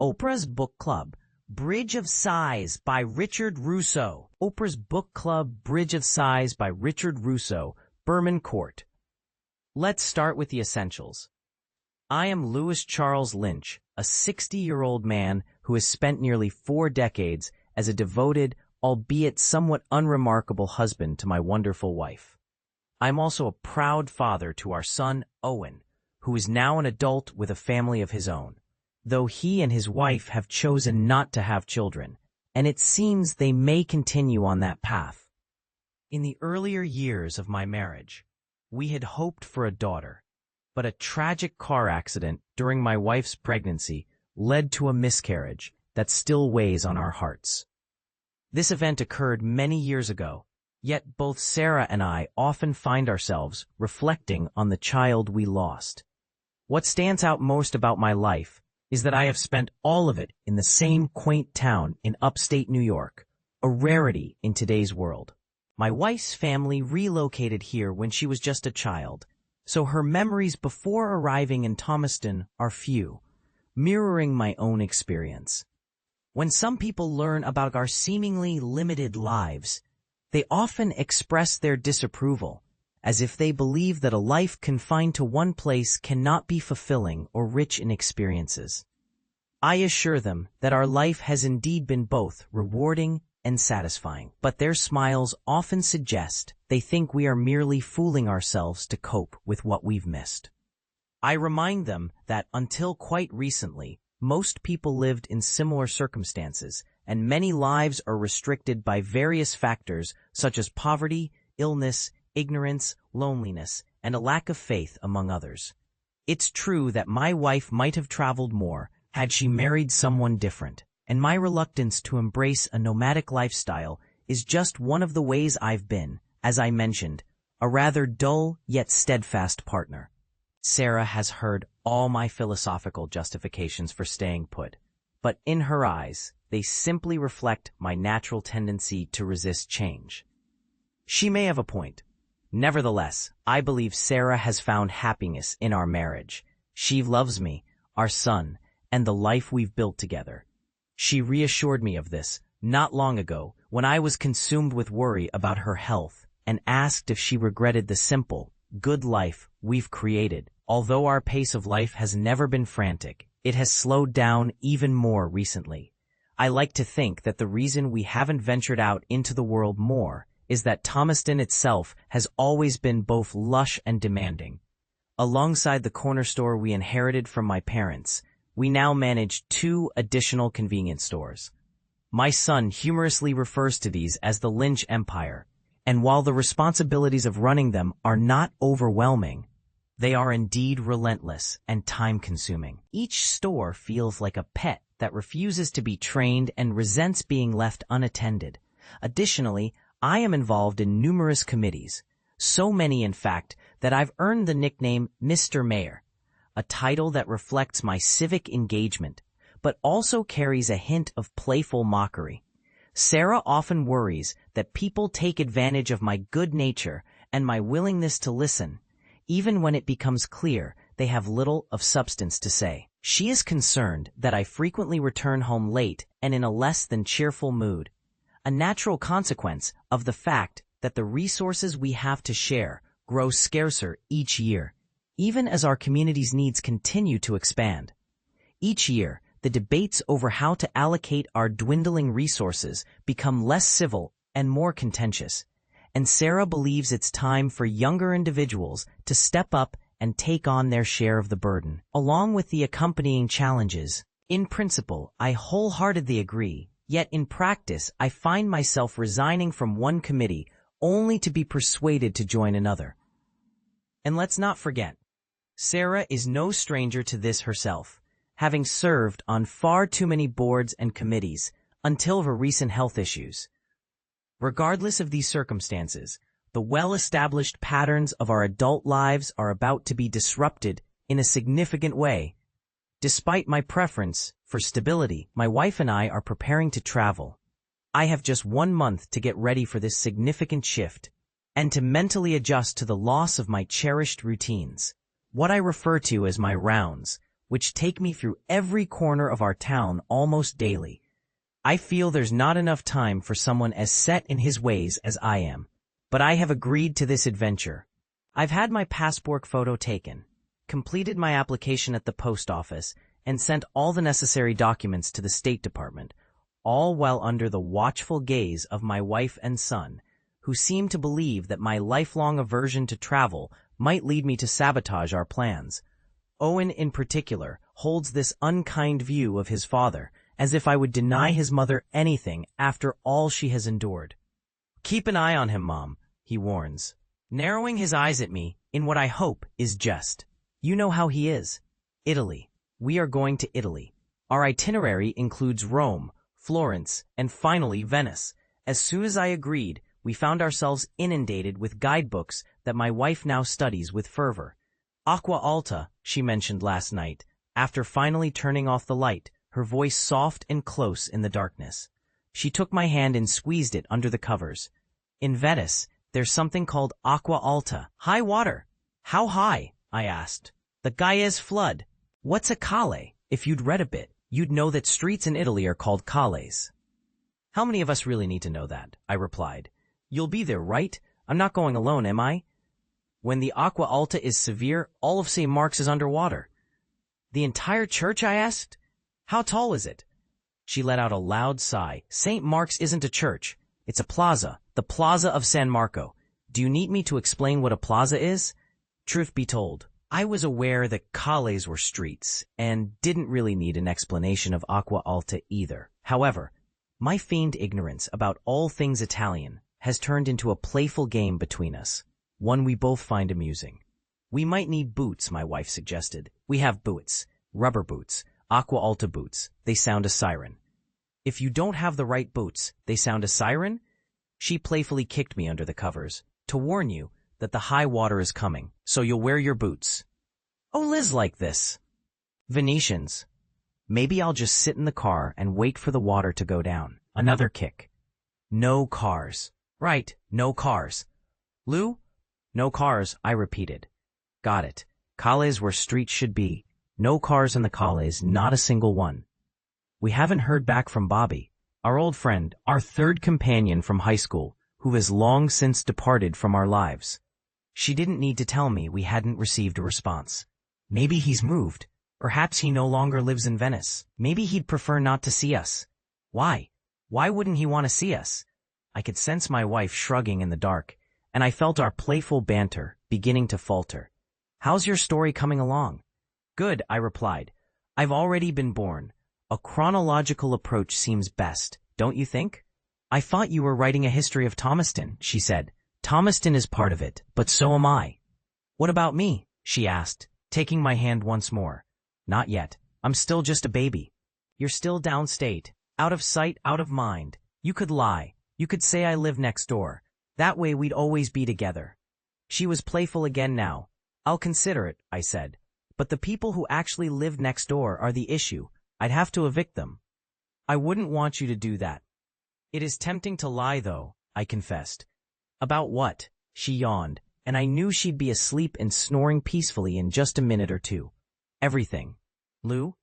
Oprah's Book Club, Bridge of Sighs by Richard Russo. Oprah's Book Club, Bridge of Sighs by Richard Russo, Berman Court. Let's start with the essentials. I am Louis Charles Lynch, a 60-year-old man who has spent nearly 4 decades as a devoted, albeit somewhat unremarkable husband to my wonderful wife. I'm also a proud father to our son, Owen, who is now an adult with a family of his own, though he and his wife have chosen not to have children, and it seems they may continue on that path. In the earlier years of my marriage, we had hoped for a daughter, but a tragic car accident during my wife's pregnancy led to a miscarriage that still weighs on our hearts. This event occurred many years ago, yet both Sarah and I often find ourselves reflecting on the child we lost. What stands out most about my life is that I have spent all of it in the same quaint town in upstate New York, a rarity in today's world. My wife's family relocated here when she was just a child, so her memories before arriving in Thomaston are few, mirroring my own experience. When some people learn about our seemingly limited lives, they often express their disapproval, as if they believe that a life confined to one place cannot be fulfilling or rich in experiences. I assure them that our life has indeed been both rewarding and satisfying, but their smiles often suggest they think we are merely fooling ourselves to cope with what we've missed. I remind them that until quite recently, most people lived in similar circumstances, and many lives are restricted by various factors such as poverty, illness, ignorance, loneliness, and a lack of faith, among others. It's true that my wife might have traveled more had she married someone different, and my reluctance to embrace a nomadic lifestyle is just one of the ways I've been, as I mentioned, a rather dull yet steadfast partner. Sarah has heard all my philosophical justifications for staying put, but in her eyes, they simply reflect my natural tendency to resist change. She may have a point. Nevertheless, I believe Sarah has found happiness in our marriage. She loves me, our son, and the life we've built together. She reassured me of this not long ago when I was consumed with worry about her health and asked if she regretted the simple, good life we've created. Although our pace of life has never been frantic, it has slowed down even more recently. I like to think that the reason we haven't ventured out into the world more is that Thomaston itself has always been both lush and demanding. Alongside the corner store we inherited from my parents, we now manage 2 additional convenience stores. My son humorously refers to these as the Lynch Empire, and while the responsibilities of running them are not overwhelming, they are indeed relentless and time-consuming. Each store feels like a pet that refuses to be trained and resents being left unattended. Additionally, I am involved in numerous committees, so many in fact that I've earned the nickname Mr. Mayor, a title that reflects my civic engagement, but also carries a hint of playful mockery. Sarah often worries that people take advantage of my good nature and my willingness to listen, even when it becomes clear they have little of substance to say. She is concerned that I frequently return home late and in a less than cheerful mood, a natural consequence of the fact that the resources we have to share grow scarcer each year, even as our community's needs continue to expand. Each year, the debates over how to allocate our dwindling resources become less civil and more contentious, and Sarah believes it's time for younger individuals to step up and take on their share of the burden, along with the accompanying challenges. In principle, I wholeheartedly agree, yet in practice I find myself resigning from one committee only to be persuaded to join another. And let's not forget, Sarah is no stranger to this herself, having served on far too many boards and committees until her recent health issues. Regardless of these circumstances, the well-established patterns of our adult lives are about to be disrupted in a significant way. Despite my preference for stability, my wife and I are preparing to travel. I have just 1 month to get ready for this significant shift and to mentally adjust to the loss of my cherished routines, what I refer to as my rounds, which take me through every corner of our town almost daily. I feel there's not enough time for someone as set in his ways as I am, but I have agreed to this adventure. I've had my passport photo taken, completed my application at the post office, and sent all the necessary documents to the State Department, all while under the watchful gaze of my wife and son, who seem to believe that my lifelong aversion to travel might lead me to sabotage our plans. Owen, in particular, holds this unkind view of his father, as if I would deny his mother anything after all she has endured. "Keep an eye on him, Mom," he warns, narrowing his eyes at me in what I hope is jest. "You know how he is. Italy. We are going to Italy. Our itinerary includes Rome, Florence, and finally Venice." As soon as I agreed, we found ourselves inundated with guidebooks that my wife now studies with fervor. Acqua Alta, she mentioned last night, after finally turning off the light, her voice soft and close in the darkness. She took my hand and squeezed it under the covers. "In Venice, there's something called Acqua Alta, high water." "How high?" I asked. "The Gaia's flood." "What's a calle?" If you'd read a bit, you'd know that streets in Italy are called calles. "How many of us really need to know that?" I replied. "You'll be there, right? I'm not going alone, am I?" "When the Acqua Alta is severe, all of St. Mark's is underwater." "The entire church?" I asked. "How tall is it?" She let out a loud sigh. "St. Mark's isn't a church. It's a plaza, the Plaza of San Marco. Do you need me to explain what a plaza is?" Truth be told, I was aware that calles were streets and didn't really need an explanation of Acqua Alta either. However, my feigned ignorance about all things Italian has turned into a playful game between us, one we both find amusing. "We might need boots," my wife suggested. "We have boots, rubber boots, Acqua Alta boots. They sound a siren." "If you don't have the right boots, they sound a siren?" She playfully kicked me under the covers. "To warn you that the high water is coming, so you'll wear your boots." "Oh, Liz like this." "Venetians. Maybe I'll just sit in the car and wait for the water to go down." Another kick. "No cars." "Right, no cars." "Lou?" "No cars," I repeated. "Got it. Calles where streets should be. No cars in the calles, not a single one." We haven't heard back from Bobby, our old friend, our third companion from high school, who has long since departed from our lives. She didn't need to tell me we hadn't received a response. Maybe he's moved. Perhaps he no longer lives in Venice. Maybe he'd prefer not to see us. Why? Why wouldn't he want to see us? I could sense my wife shrugging in the dark, and I felt our playful banter beginning to falter. "How's your story coming along?" "Good," I replied. "I've already been born. A chronological approach seems best, don't you think?" "I thought you were writing a history of Thomaston," she said. "Thomaston is part of it, but so am I." "What about me?" she asked, taking my hand once more. "Not yet. I'm still just a baby." "You're still downstate, out of sight, out of mind. You could lie. You could say I live next door. That way we'd always be together." She was playful again now. "I'll consider it," I said. "But the people who actually live next door are the issue. I'd have to evict them." "I wouldn't want you to do that." "It is tempting to lie, though," I confessed. "About what?" She yawned, and I knew she'd be asleep and snoring peacefully in just a minute or two. "Everything." "Lou?"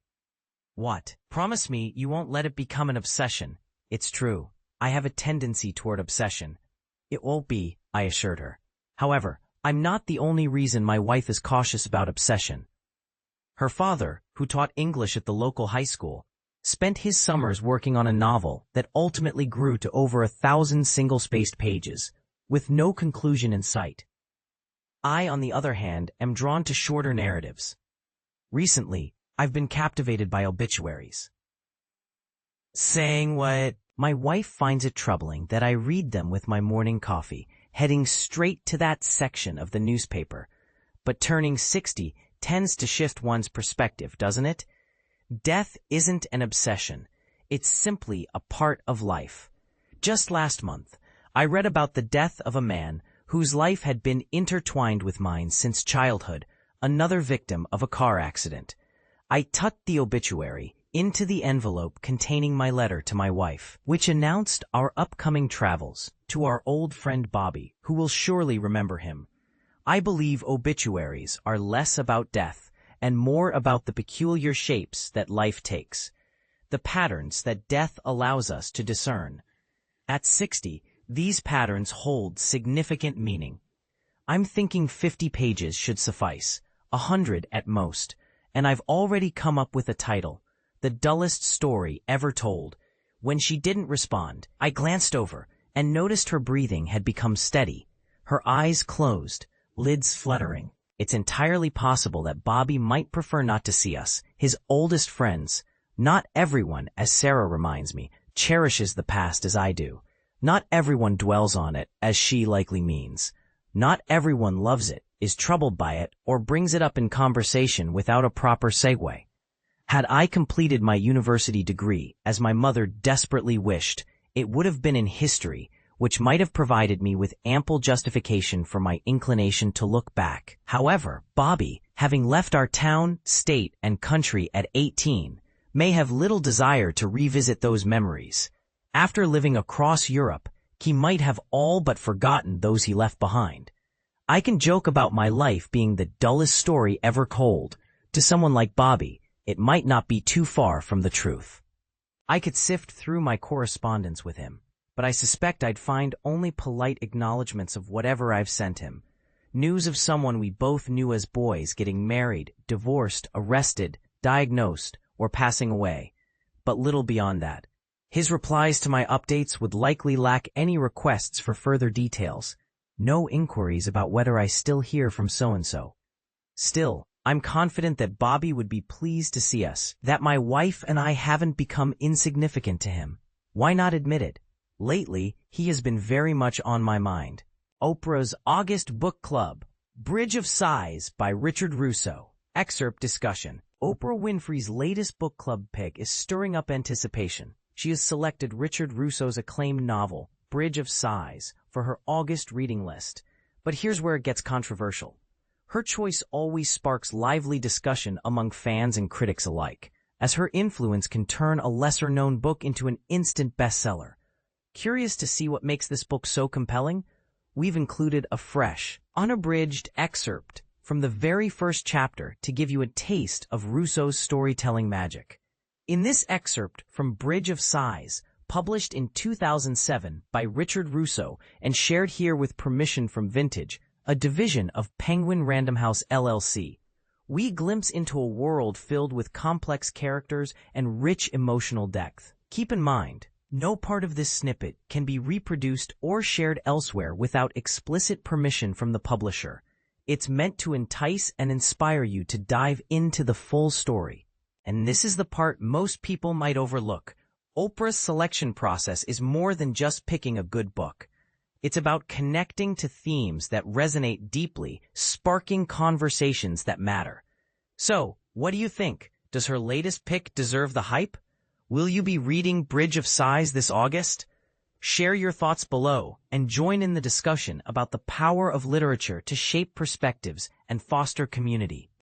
"What?" "Promise me you won't let it become an obsession." "It's true. I have a tendency toward obsession." "It won't be," I assured her. However, I'm not the only reason my wife is cautious about obsession. Her father, who taught English at the local high school, spent his summers working on a novel that ultimately grew to over 1,000 single-spaced pages, with no conclusion in sight. I, on the other hand, am drawn to shorter narratives. Recently, I've been captivated by obituaries. Saying what? My wife finds it troubling that I read them with my morning coffee, heading straight to that section of the newspaper. But turning 60 tends to shift one's perspective, doesn't it? Death isn't an obsession. It's simply a part of life. Just last month, I read about the death of a man whose life had been intertwined with mine since childhood, another victim of a car accident. I tucked the obituary into the envelope containing my letter to my wife, which announced our upcoming travels to our old friend Bobby, who will surely remember him. I believe obituaries are less about death and more about the peculiar shapes that life takes, the patterns that death allows us to discern. At 60, these patterns hold significant meaning. I'm thinking 50 pages should suffice, 100 at most, and I've already come up with a title, The Dullest Story Ever Told. When she didn't respond, I glanced over and noticed her breathing had become steady, her eyes closed, lids fluttering. It's entirely possible that Bobby might prefer not to see us, his oldest friends. Not everyone, as Sarah reminds me, cherishes the past as I do. Not everyone dwells on it, as she likely means. Not everyone loves it, is troubled by it, or brings it up in conversation without a proper segue. Had I completed my university degree, as my mother desperately wished, it would have been in history, which might have provided me with ample justification for my inclination to look back. However, Bobby, having left our town, state, and country at 18, may have little desire to revisit those memories. After living across Europe, he might have all but forgotten those he left behind. I can joke about my life being the dullest story ever told. To someone like Bobby, it might not be too far from the truth. I could sift through my correspondence with him, but I suspect I'd find only polite acknowledgments of whatever I've sent him. News of someone we both knew as boys getting married, divorced, arrested, diagnosed, or passing away, but little beyond that. His replies to my updates would likely lack any requests for further details, no inquiries about whether I still hear from so-and-so. Still, I'm confident that Bobby would be pleased to see us, that my wife and I haven't become insignificant to him. Why not admit it? Lately, he has been very much on my mind. Oprah's August Book Club, Bridge of Sighs by Richard Russo. Excerpt discussion. Oprah Winfrey's latest book club pick is stirring up anticipation. She has selected Richard Russo's acclaimed novel, Bridge of Sighs, for her August reading list. But here's where it gets controversial. Her choice always sparks lively discussion among fans and critics alike, as her influence can turn a lesser-known book into an instant bestseller. Curious to see what makes this book so compelling? We've included a fresh, unabridged excerpt from the very first chapter to give you a taste of Russo's storytelling magic. In this excerpt from Bridge of Sighs, published in 2007 by Richard Russo and shared here with permission from Vintage, a division of Penguin Random House LLC, we glimpse into a world filled with complex characters and rich emotional depth. Keep in mind, no part of this snippet can be reproduced or shared elsewhere without explicit permission from the publisher. It's meant to entice and inspire you to dive into the full story. And this is the part most people might overlook. Oprah's selection process is more than just picking a good book. It's about connecting to themes that resonate deeply, sparking conversations that matter. So, what do you think? Does her latest pick deserve the hype? Will you be reading Bridge of Sighs this August? Share your thoughts below and join in the discussion about the power of literature to shape perspectives and foster community.